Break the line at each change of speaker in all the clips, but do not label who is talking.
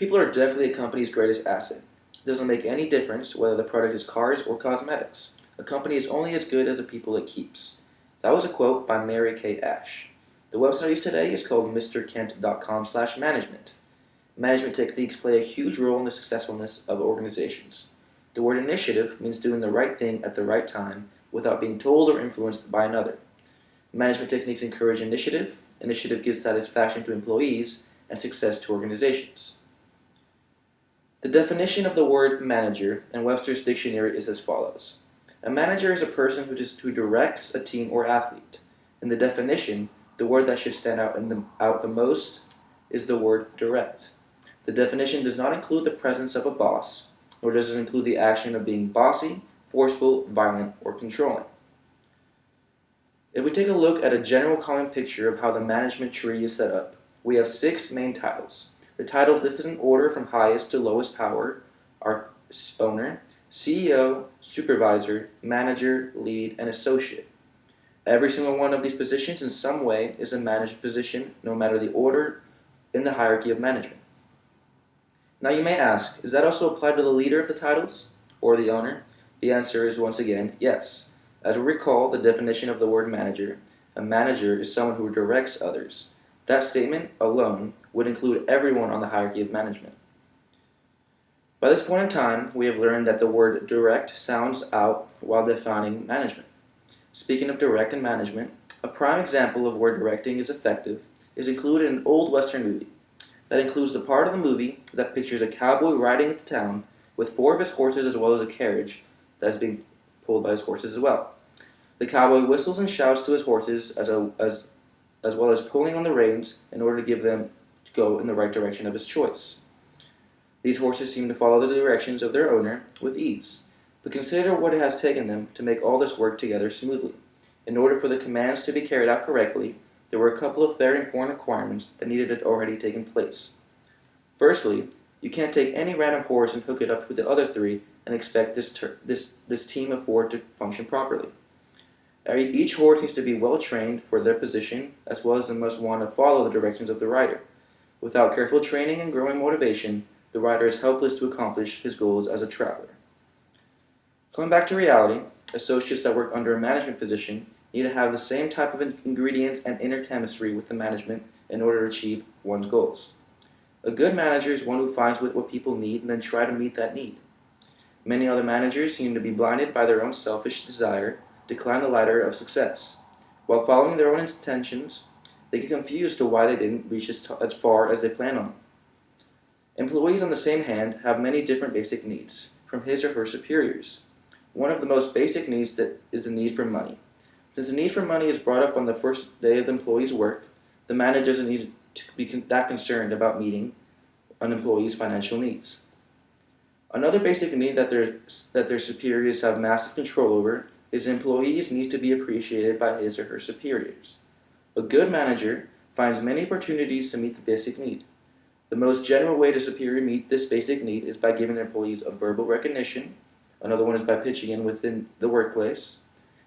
People are definitely a company's greatest asset. It doesn't make any difference whether the product is cars or cosmetics. A company is only as good as the people it keeps. That was a quote by Mary Kay Ash. The website I use today is called mrkent.com/management. Management techniques play a huge role in the successfulness of organizations. The word initiative means doing the right thing at the right time without being told or influenced by another. Management techniques encourage initiative. Initiative gives satisfaction to employees and success to organizations. The definition of the word manager in Webster's dictionary is as follows. A manager is a person who directs a team or athlete. In the definition, the word that should stand out the most is the word direct. The definition does not include the presence of a boss, nor does it include the action of being bossy, forceful, violent, or controlling. If we take a look at a general common picture of how the management tree is set up, we have 6 main titles. The titles listed in order from highest to lowest power are owner, CEO, supervisor, manager, lead, and associate. Every single one of these positions in some way is a managed position, no matter the order in the hierarchy of management. Now you may ask, is that also applied to the leader of the titles, or the owner? The answer is once again, yes. As we recall the definition of the word manager, a manager is someone who directs others. That statement alone would include everyone on the hierarchy of management. By this point in time, we have learned that the word direct sounds out while defining management. Speaking of direct and management, a prime example of where directing is effective is included in an old Western movie. That includes the part of the movie that pictures a cowboy riding into town with 4 of his horses as well as a carriage that is being pulled by his horses as well. The cowboy whistles and shouts to his horses as well as pulling on the reins in order to give them to go in the right direction of his choice. These horses seem to follow the directions of their owner with ease, but consider what it has taken them to make all this work together smoothly. In order for the commands to be carried out correctly, there were a couple of very important requirements that needed to have already taken place. Firstly, you can't take any random horse and hook it up with the other 3 and expect this team of 4 to function properly. Each horse needs to be well trained for their position, as well as they must want to follow the directions of the rider. Without careful training and growing motivation, the rider is helpless to accomplish his goals as a traveler. Coming back to reality, associates that work under a management position need to have the same type of ingredients and inner chemistry with the management in order to achieve one's goals. A good manager is one who finds what people need and then try to meet that need. Many other managers seem to be blinded by their own selfish desire to climb the ladder of success. While following their own intentions, they get confused to why they didn't reach as far as they planned on. Employees, on the same hand, have many different basic needs from his or her superiors. One of the most basic needs is the need for money. Since the need for money is brought up on the first day of the employee's work, the manager doesn't need to be that concerned about meeting an employee's financial needs. Another basic need that their superiors have massive control over is employees need to be appreciated by his or her superiors. A good manager finds many opportunities to meet the basic need. The most general way to superior meet this basic need is by giving their employees a verbal recognition. Another one is by pitching in within the workplace,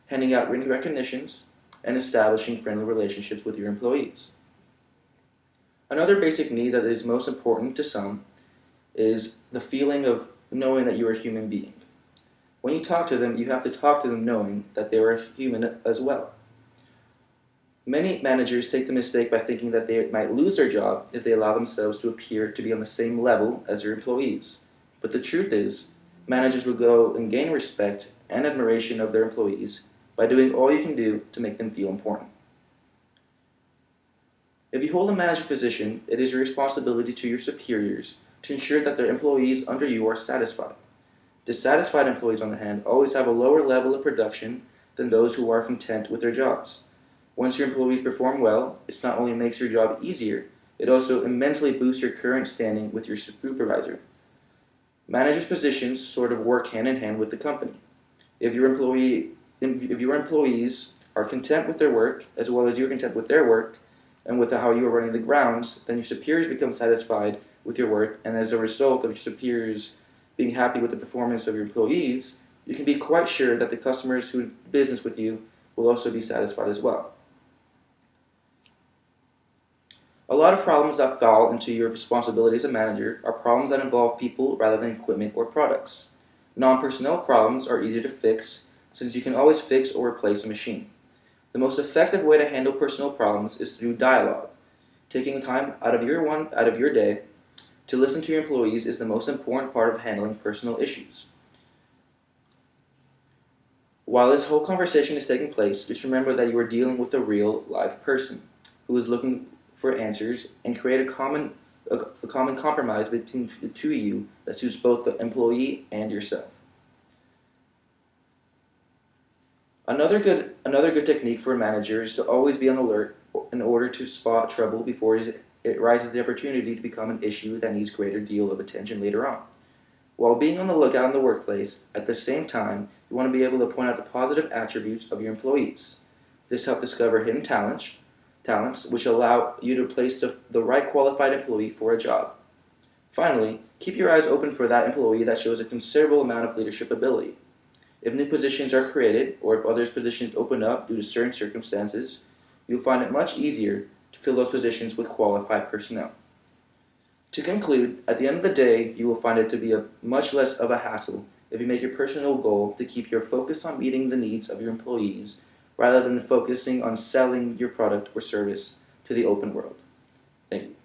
handing out written recognitions, and establishing friendly relationships with your employees. Another basic need that is most important to some is the feeling of knowing that you are a human being. When you talk to them, you have to talk to them knowing that they are a human as well. Many managers take the mistake by thinking that they might lose their job if they allow themselves to appear to be on the same level as their employees. But the truth is, managers will go and gain respect and admiration of their employees by doing all you can do to make them feel important. If you hold a management position, it is your responsibility to your superiors to ensure that their employees under you are satisfied. Dissatisfied employees, on the hand, always have a lower level of production than those who are content with their jobs. Once your employees perform well, it not only makes your job easier, it also immensely boosts your current standing with your supervisor. Managers' positions sort of work hand in hand with the company. If your employees are content with their work, as well as you're content with their work, and with how you are running the grounds, then your superiors become satisfied with your work, and as a result of your superiors being happy with the performance of your employees, you can be quite sure that the customers who do business with you will also be satisfied as well. A lot of problems that fall into your responsibility as a manager are problems that involve people rather than equipment or products. Non-personnel problems are easier to fix since you can always fix or replace a machine. The most effective way to handle personal problems is through dialogue. Taking time out of your day to listen to your employees is the most important part of handling personal issues. While this whole conversation is taking place, just remember that you are dealing with a real, live person who is looking for answers and create a common compromise between the two of you that suits both the employee and yourself. Another good technique for a manager is to always be on alert in order to spot trouble before it rises the opportunity to become an issue that needs greater deal of attention later on. While being on the lookout in the workplace, at the same time, you want to be able to point out the positive attributes of your employees. This helps discover hidden talents which allow you to place the right qualified employee for a job. Finally, keep your eyes open for that employee that shows a considerable amount of leadership ability. If new positions are created, or if others' positions open up due to certain circumstances, you'll find it much easier to fill those positions with qualified personnel. To conclude, at the end of the day, you will find it to be much less of a hassle if you make your personal goal to keep your focus on meeting the needs of your employees rather than focusing on selling your product or service to the open world. Thank you.